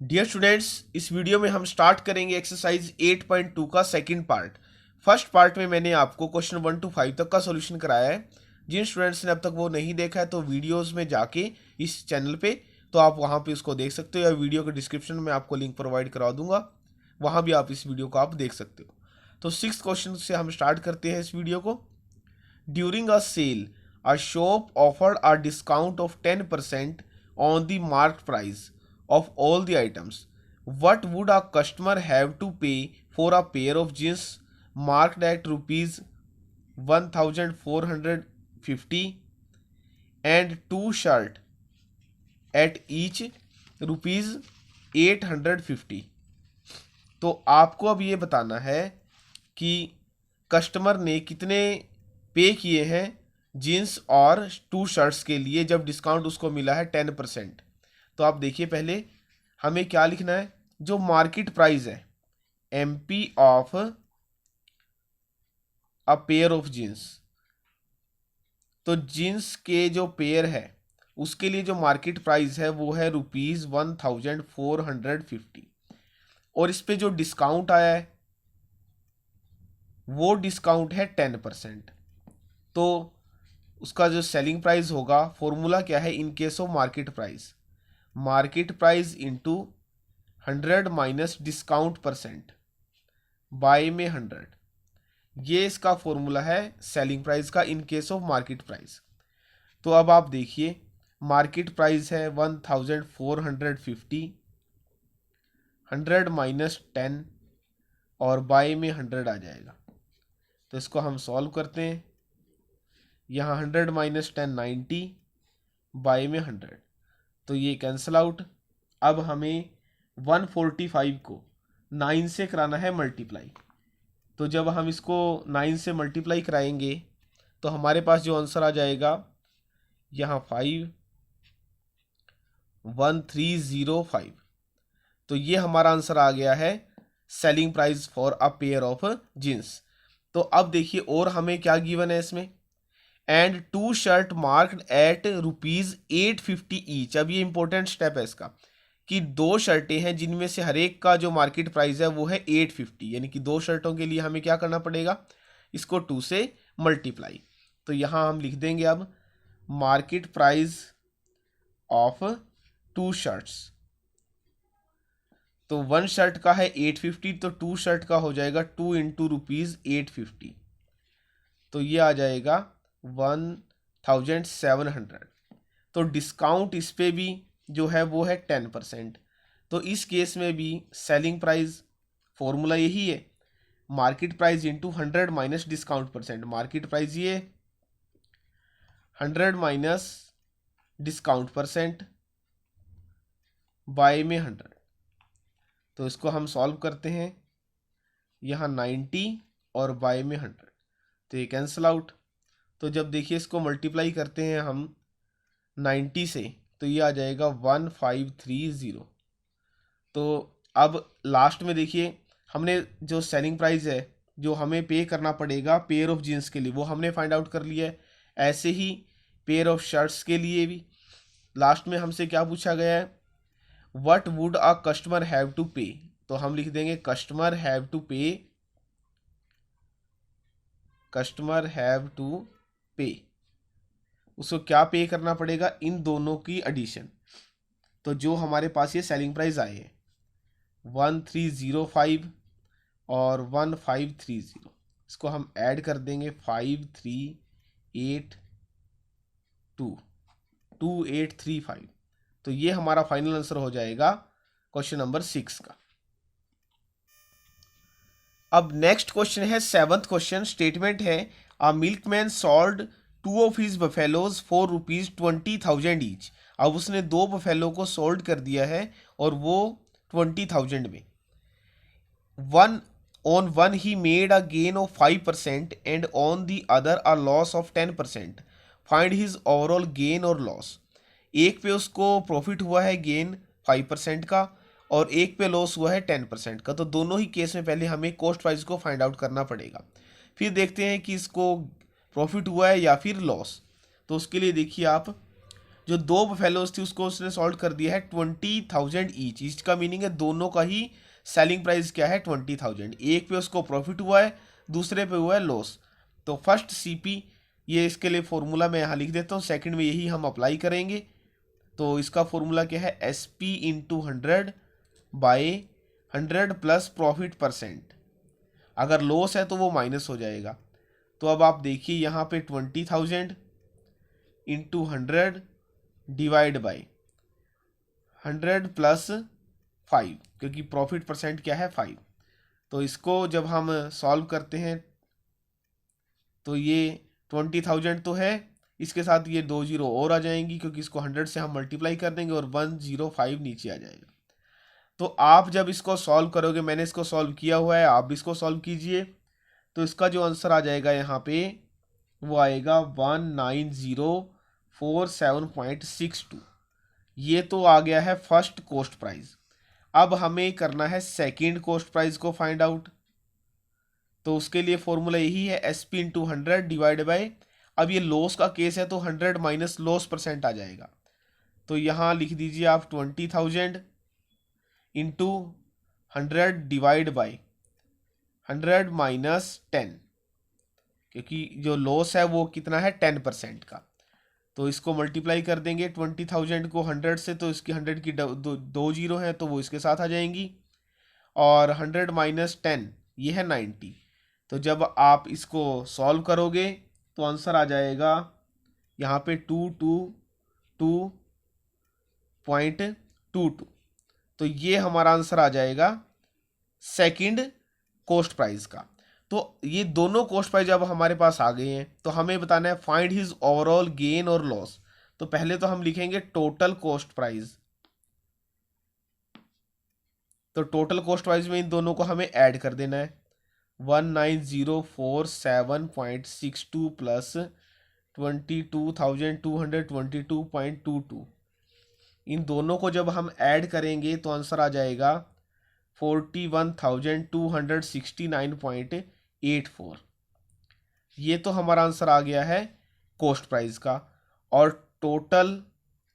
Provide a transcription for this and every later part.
Dear students, इस video में हम स्टार्ट करेंगे एक्सरसाइज 8.2 का सेकंड पार्ट। फर्स्ट पार्ट में मैंने आपको क्वेश्चन 1 to 5 तक का सॉल्यूशन कराया है। जिन स्टूडेंट्स ने अब तक वो नहीं देखा है तो वीडियोस में जाके इस चैनल पे तो आप वहाँ पे उसको देख सकते हो, या वीडियो के डिस्क्रिप्शन में आपको लिंक प्रोवाइड करा दूंगा, वहाँ भी आप इस वीडियो को आप देख सकते हो। तो सिक्स क्वेश्चन से हम स्टार्ट करते हैं इस वीडियो को। During a sale a shop offered a discount of 10% on the marked price of all the items. What would a customer have to pay for a pair of jeans marked at rupees 1450 and two shirt at each rupees 850? तो आपको अब ये बताना है कि customer ने कितने पे किए हैं जीन्स और टू शर्ट्स के लिए जब डिस्काउंट उसको मिला है 10%। तो आप देखिए, पहले हमें क्या लिखना है, जो मार्केट प्राइस है MP of a pair of jeans. तो जीन्स के जो पेयर है उसके लिए जो मार्केट प्राइस है वो है ₹1450, और इस पे जो डिस्काउंट आया है वो डिस्काउंट है 10%। तो उसका जो सेलिंग प्राइस होगा, फॉर्मूला क्या है in case of market price into 100 minus discount percent by में 100, ये इसका फॉर्मूला है सेलिंग प्राइस का in case of market price. तो अब आप देखिए, मार्केट प्राइस है 1450, 100 माइनस 10 और बाय में 100 आ जाएगा। तो इसको हम सॉल्व करते हैं। यहाँ 100 माइनस 10 90, बाय में 100, तो ये कैंसिल आउट। अब हमें 145 को 9 से कराना है मल्टीप्लाई। तो जब हम इसको 9 से मल्टीप्लाई कराएंगे तो हमारे पास जो आंसर आ जाएगा, यहाँ 51305। तो ये हमारा आंसर आ गया है selling price for a pair of jeans. तो अब देखिए और हमें क्या गिवन है इसमें, and two shirt marked at ₹850 each. अब ये इंपॉर्टेंट स्टेप है इसका, कि दो शर्टें हैं जिनमें से हर एक का जो मार्केट प्राइस है वो है 850, यानी कि दो शर्टों के लिए हमें क्या करना पड़ेगा, इसको 2 से मल्टीप्लाई। तो यहाँ हम लिख देंगे अब market price of two shirts. तो वन शर्ट का है 850, तो टू शर्ट का हो जाएगा 2 इंटू ₹850, तो ये आ जाएगा 1700। तो डिस्काउंट इस पे भी जो है वो है 10%। तो इस केस में भी सेलिंग प्राइस फॉर्मूला यही है, market price into 100 minus discount percent. Market price ये 100 माइनस डिस्काउंट परसेंट बाय में 100। तो इसको हम सॉल्व करते हैं, यहाँ 90 और बाय में 100, तो ये कैंसिल आउट। तो जब देखिए इसको मल्टीप्लाई करते हैं हम 90 से, तो ये आ जाएगा 1530। तो अब लास्ट में देखिए, हमने जो सेलिंग प्राइस है जो हमें पे करना पड़ेगा पेयर ऑफ जीन्स के लिए वो हमने फाइंड आउट कर लिया है। ऐसे ही पेयर ऑफ शर्ट्स के लिए भी लास्ट में हमसे क्या पूछा गया है, what would a customer have to pay. तो हम लिख देंगे कस्टमर हैव टू पे। उसको क्या पे करना पड़ेगा, इन दोनों की एडिशन। तो जो हमारे पास ये सेलिंग प्राइस आए हैं 1305 और 1530, इसको हम ऐड कर देंगे 2835। तो ये हमारा फाइनल आंसर हो जाएगा क्वेश्चन नंबर 6 का। अब नेक्स्ट क्वेश्चन है 7th क्वेश्चन। स्टेटमेंट है a milkman sold 2 of his buffaloes for ₹20,000 each. अब उसने 2 बफेलो को सोल्ड कर दिया है और वो 20,000 में। On one he made a gain of 5% and on the other a loss of 10%. Find his overall gain or loss. एक पे उसको प्रॉफिट हुआ है गेन 5% का और एक पे लॉस हुआ है 10% का। तो दोनों ही केस में पहले हमें कॉस्ट प्राइस को फाइंड आउट करना पड़ेगा, फिर देखते हैं कि इसको प्रॉफिट हुआ है या फिर लॉस। तो उसके लिए देखिए आप, जो दो बफेलोज थी उसको उसने सॉल्व कर दिया है 20,000 ईच। ईच का मीनिंग है दोनों का ही सेलिंग प्राइस क्या है 20,000। एक पे उसको प्रॉफिट हुआ है, दूसरे पे हुआ है लॉस। तो फर्स्ट सीपी, ये इसके लिए फॉर्मूला मैं यहाँ लिख देता हूँ, सेकंड में यही हम अप्लाई करेंगे। तो इसका फॉर्मूला क्या है, S P into 100 by 100 plus profit percent. अगर लॉस है तो वो माइनस हो जाएगा। तो अब आप देखिए यहाँ पे 20,000 इंटू 100 डिवाइड बाई 100 प्लस 5, क्योंकि प्रॉफिट परसेंट क्या है 5। तो इसको जब हम सॉल्व करते हैं तो ये 20,000 तो है, इसके साथ ये 2 जीरो और आ जाएंगी क्योंकि इसको 100 से हम मल्टीप्लाई कर देंगे और 105 नीचे आ जाएगा। तो आप जब इसको सॉल्व करोगे, मैंने इसको सॉल्व किया हुआ है, आप भी इसको सॉल्व कीजिए, तो इसका जो आंसर आ जाएगा यहाँ पे वो आएगा 19047.62। ये तो आ गया है फर्स्ट कॉस्ट प्राइस। अब हमें करना है सेकेंड कॉस्ट प्राइस को फाइंड आउट। तो उसके लिए फॉर्मूला यही है, S P into 100 divide by, अब ये लॉस का केस है तो 100 माइनस लॉस परसेंट आ जाएगा। तो यहाँ लिख दीजिए आप 20,000 इंटू 100 डिवाइड बाई 100 माइनस 10, क्योंकि जो लॉस है वो कितना है 10% का। तो इसको मल्टीप्लाई कर देंगे 20,000 को 100 से, तो इसकी 100 की दो जीरो है तो वो इसके साथ आ जाएंगी, और 100 माइनस 10 ये है 90। तो जब आप इसको सॉल्व करोगे तो आंसर आ जाएगा यहाँ पे 222.22। तो ये हमारा आंसर आ जाएगा सेकंड कॉस्ट प्राइस का। तो ये दोनों कॉस्ट प्राइस जब हमारे पास आ गए हैं तो हमें बताना है फाइंड हिज ओवरऑल गेन और लॉस। तो पहले तो हम लिखेंगे टोटल कॉस्ट प्राइस। तो टोटल कॉस्ट प्राइस में इन दोनों को हमें ऐड कर देना है, 19047.62 प्लस 22,222.22। इन दोनों को जब हम ऐड करेंगे तो आंसर आ जाएगा 41,269.84। ये तो हमारा आंसर आ गया है कॉस्ट प्राइस का। और टोटल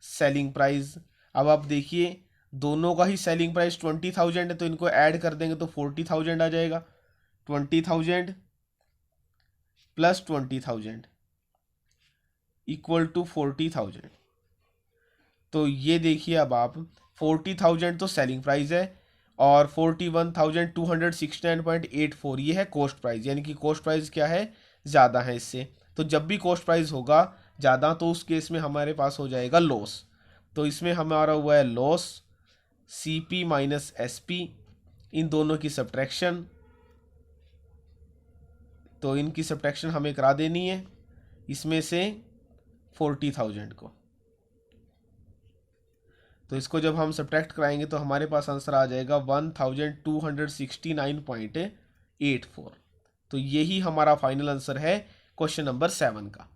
सेलिंग प्राइस, अब आप देखिए दोनों का ही सेलिंग प्राइस 20,000 है, तो इनको ऐड कर देंगे तो 40,000 आ जाएगा। 20,000 प्लस 20,000 इक्वल टू 40,000। तो ये देखिए अब आप 40,000 तो सेलिंग प्राइस है और 41,269.84 ये है कॉस्ट प्राइस, यानी कि कॉस्ट प्राइस क्या है, ज़्यादा है इससे। तो जब भी कॉस्ट प्राइस होगा ज़्यादा तो उस केस में हमारे पास हो जाएगा लॉस। तो इसमें हमारा हुआ है loss, C P minus S P, इन दोनों की सब्ट्रैक्शन। तो इनकी सब्ट्रैक्शन हमें करा देनी है इसमें से 40,000 को। तो इसको जब हम सब्ट्रैक्ट कराएंगे तो हमारे पास आंसर आ जाएगा 1,269.84। तो यही हमारा फाइनल आंसर है क्वेश्चन नंबर 7 का।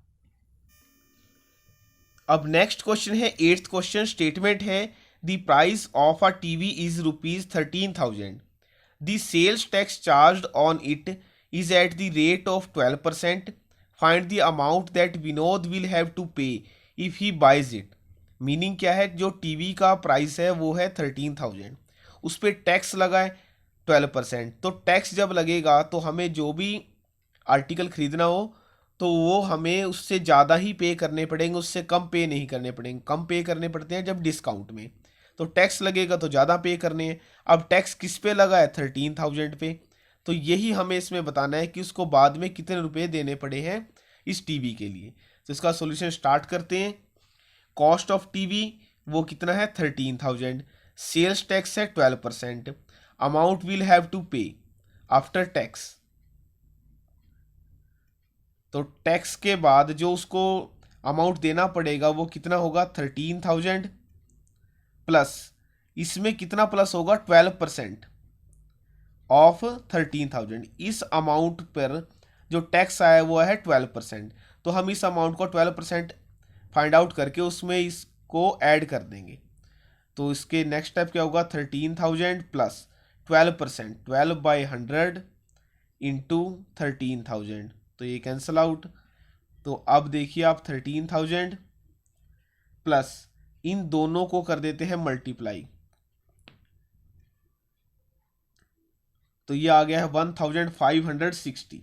अब नेक्स्ट क्वेश्चन है 8th क्वेश्चन। स्टेटमेंट है the price of a TV is ₹13,000। The sales tax charged on it is at the rate of 12%। Find the amount that Vinod will have to pay if he buys it. Meaning क्या है, जो TV का price है वो है 13,000, उस पर tax लगा है 12%। तो टैक्स जब लगेगा तो हमें जो भी आर्टिकल खरीदना हो तो वो हमें उससे ज़्यादा ही पे करने पड़ेंगे, उससे कम पे नहीं करने पड़ेंगे। कम पे करने पड़ते हैं जब डिस्काउंट में, तो टैक्स लगेगा तो ज़्यादा पे करने हैं। अब टैक्स किस पे लगा है, 13,000 पे। तो यही हमें इसमें बताना है कि उसको बाद में कितने रुपए देने पड़े हैं इस टीवी के लिए। तो इसका सॉल्यूशन स्टार्ट करते हैं। कॉस्ट ऑफ टीवी वो कितना है 13,000, सेल्स टैक्स है 12%, अमाउंट विल हैव टू पे आफ्टर टैक्स। तो टैक्स के बाद जो उसको अमाउंट देना पड़ेगा वो कितना होगा 13,000 प्लस, इसमें कितना प्लस होगा 12% ऑफ 13,000। इस अमाउंट पर जो टैक्स आया वो है 12%। तो हम इस अमाउंट को 12% फाइंड आउट करके उसमें इसको ऐड कर देंगे। तो इसके नेक्स्ट स्टेप क्या होगा, 13,000 प्लस 12%, 12/100 इंटू 13,000। तो ये कैंसिल आउट। तो अब देखिए आप 13,000 प्लस इन दोनों को कर देते हैं मल्टीप्लाई, तो ये आ गया है 1560।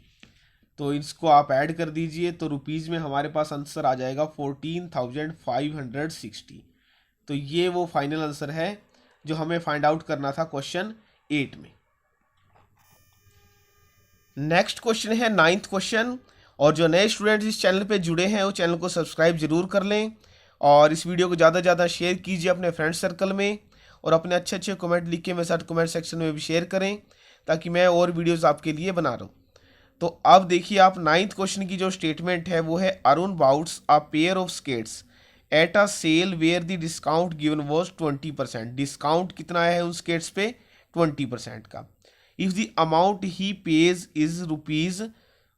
तो इसको आप ऐड कर दीजिए तो रुपीज़ में हमारे पास आंसर आ जाएगा 14,560। तो ये वो फाइनल आंसर है जो हमें फाइंड आउट करना था क्वेश्चन 8 में। नेक्स्ट क्वेश्चन है 9th क्वेश्चन, और जो नए स्टूडेंट्स इस चैनल पे जुड़े हैं वो चैनल को सब्सक्राइब जरूर कर लें और इस वीडियो को ज़्यादा से ज़्यादा शेयर कीजिए अपने फ्रेंड सर्कल में, और अपने अच्छे अच्छे कमेंट लिख के मेरे साथ कमेंट सेक्शन में भी शेयर करें ताकि मैं और वीडियोस आपके लिए बना रहा हूँ। तो अब देखिए आप 9th क्वेश्चन की जो स्टेटमेंट है वो है Arun bought a pair of skates at a sale where the discount given was 20%। Discount कितना आया है उन स्केट्स पे? 20% का। If the amount he pays is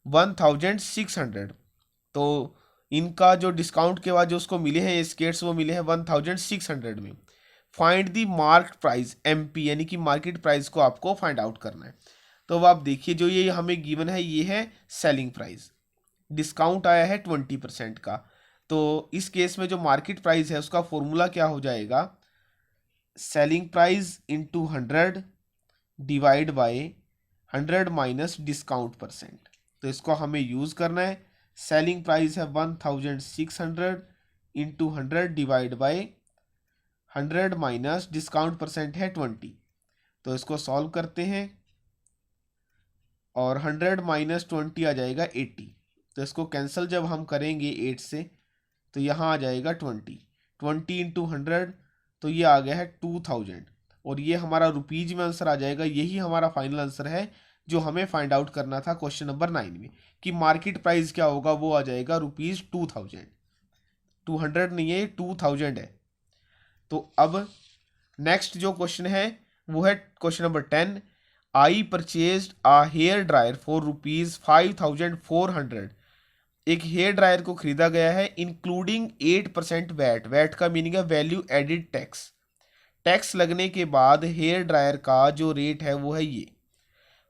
₹1600, तो इनका जो डिस्काउंट के बाद जो उसको मिले हैं ये स्केट्स वो मिले हैं 1600 में। Find the market price MP, यानी कि मार्केट प्राइस को आपको फाइंड आउट करना है। तो अब आप देखिए जो ये हमें गिवन है ये है सेलिंग प्राइस, डिस्काउंट आया है 20% का। तो इस केस में जो मार्केट प्राइस है उसका फॉर्मूला क्या हो जाएगा? Selling price into 100 divide by 100 minus discount percent. तो इसको हमें यूज़ करना है। सेलिंग प्राइस है 1600 into 100 divide by 100 minus discount percent है 20। तो इसको सॉल्व करते हैं और 100 माइनस 20 आ जाएगा 80। तो इसको कैंसिल जब हम करेंगे 8 से तो यहाँ आ जाएगा 20 इंटू 100, तो ये आ गया है 2000, और ये हमारा रुपीज में आंसर आ जाएगा। यही हमारा फाइनल आंसर है जो हमें फाइंड आउट करना था क्वेश्चन नंबर 9 में, कि मार्केट प्राइस क्या होगा, वो आ जाएगा ₹2000। 200 नहीं है, 2000 है। तो अब नेक्स्ट जो क्वेश्चन है वो है question number 10। I purchased a hair dryer for ₹5400। एक हेयर ड्रायर को खरीदा गया है इंक्लूडिंग 8% वैट। वैट का मीनिंग है वैल्यू एडिड टैक्स। टैक्स लगने के बाद हेयर ड्रायर का जो रेट है वो है ये।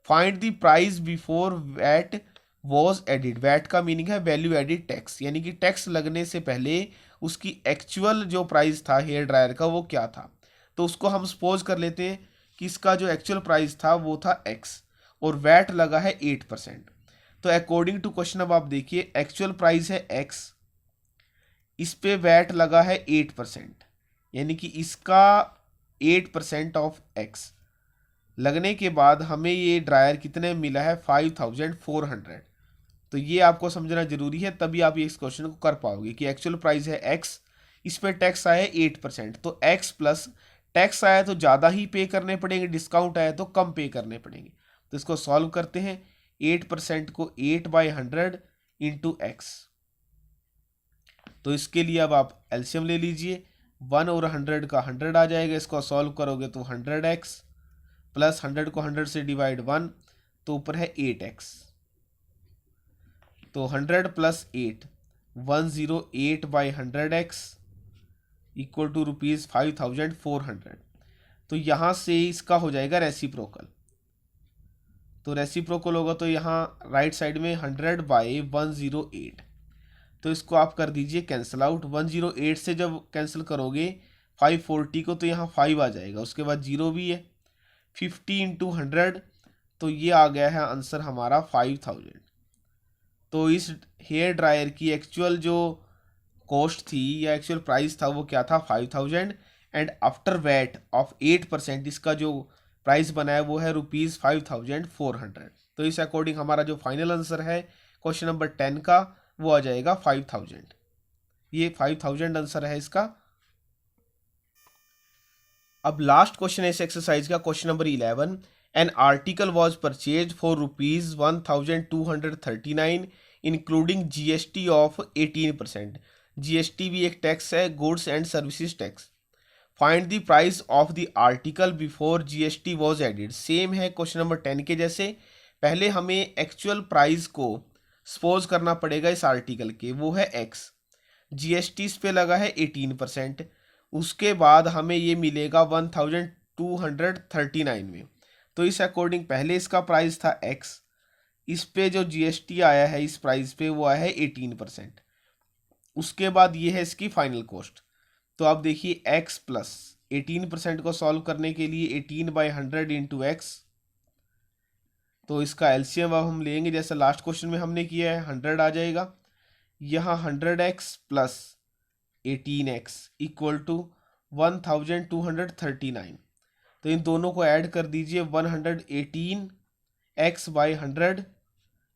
Find the price before VAT was added. VAT का मीनिंग है वैल्यू एडिड टैक्स, यानी कि टैक्स लगने से पहले उसकी एक्चुअल जो प्राइस था हेयर ड्रायर का वो क्या था। तो उसको हम सपोज कर लेते हैं कि इसका जो एक्चुअल प्राइस था वो था X और वैट लगा है 8%। तो अकॉर्डिंग टू क्वेश्चन अब आप देखिए एक्चुअल प्राइस है X, इस पे वैट लगा है 8%, यानी कि इसका 8% ऑफ X लगने के बाद हमें ये ड्रायर कितने मिला है 5400। तो ये आपको समझना जरूरी है, तभी आप ये इस क्वेश्चन को कर पाओगे कि एक्चुअल प्राइस है X, इस पे टैक्स आया 8%, तो X प्लस टैक्स आया तो ज़्यादा ही पे करने पड़ेंगे, डिस्काउंट आया तो कम पे करने पड़ेंगे। तो इसको सॉल्व करते हैं। 8% को 8/100 इंटू X। तो इसके लिए अब आप एलसीएम ले लीजिए। 1 और 100 का 100 आ जाएगा, इसको सॉल्व करोगे तो 100x प्लस 100 को 100 से डिवाइड 1, तो ऊपर है 8x। तो 100 प्लस 8 108/100x इक्वल टू ₹5400। तो यहाँ से इसका हो जाएगा रेसिप्रोकल। तो रेसिप्रोकल होगा तो यहाँ राइट साइड में 100/108। तो इसको आप कर दीजिए कैंसिल आउट। 108 से जब कैंसिल करोगे 540 को तो यहाँ 5 आ जाएगा, उसके बाद 0 भी है। 50 इंटू 100, तो ये आ गया है आंसर हमारा 5000। तो इस हेयर ड्रायर की एक्चुअल जो कॉस्ट थी या एक्चुअल प्राइस था वो क्या था 5000, एंड आफ्टर वैट ऑफ 8% इसका जो प्राइस बना है वो है ₹5400। तो इस अकॉर्डिंग हमारा जो फाइनल आंसर है क्वेश्चन नंबर 10 का वो आ जाएगा 5000। ये 5000 आंसर है इसका। अब लास्ट क्वेश्चन है इस एक्सरसाइज का, question number 11। An article was purchase for ₹1239 including GST of 18%। GST भी एक टैक्स है, goods and services tax. Find the price of the article before GST was added. Same है क्वेश्चन नंबर 10 के जैसे। पहले हमें एक्चुअल प्राइस को suppose करना पड़ेगा इस आर्टिकल के, वो है X। GST इस पे लगा है 18%। उसके बाद हमें ये मिलेगा 1239 में। तो इस अकॉर्डिंग पहले इसका प्राइस था X, इस पे जो GST आया है इस प्राइस पे वो आया है 18%। उसके बाद ये है इसकी फाइनल कॉस्ट। तो आप देखिए x प्लस 18% को सॉल्व करने के लिए 18/100 इंटू एक्स, तो इसका एलसीएम अब हम लेंगे जैसे लास्ट क्वेश्चन में हमने किया है, 100 आ जाएगा। यहाँ 100x plus 18x equal to 1239। तो इन दोनों को ऐड कर दीजिए, 118x/100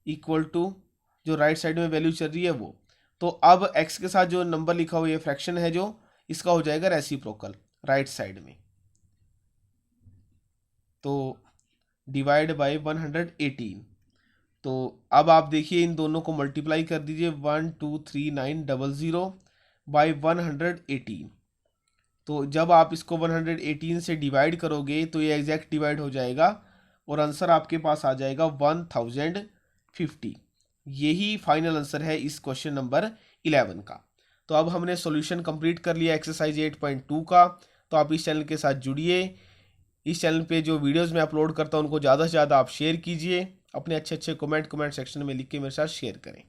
इक्वल टू जो राइट साइड में वैल्यू चल रही है वो। तो अब x के साथ जो नंबर लिखा हुआ है फ्रैक्शन है जो, इसका हो जाएगा रेसिप्रोकल राइट साइड में, तो डिवाइड बाय 118। तो अब आप देखिए इन दोनों को मल्टीप्लाई कर दीजिए, 123,900 तो जब आप इसको 118 से डिवाइड करोगे तो ये एग्जैक्ट डिवाइड हो जाएगा और आंसर आपके पास आ जाएगा 1050। यही फाइनल आंसर है इस क्वेश्चन नंबर 11 का। तो अब हमने सॉल्यूशन कंप्लीट कर लिया एक्सरसाइज 8.2 का। तो आप इस चैनल के साथ जुड़िए, इस चैनल पे जो वीडियोस मैं अपलोड करता हूँ उनको ज़्यादा से ज़्यादा आप शेयर कीजिए, अपने अच्छे अच्छे कमेंट सेक्शन में लिख के मेरे साथ शेयर करें।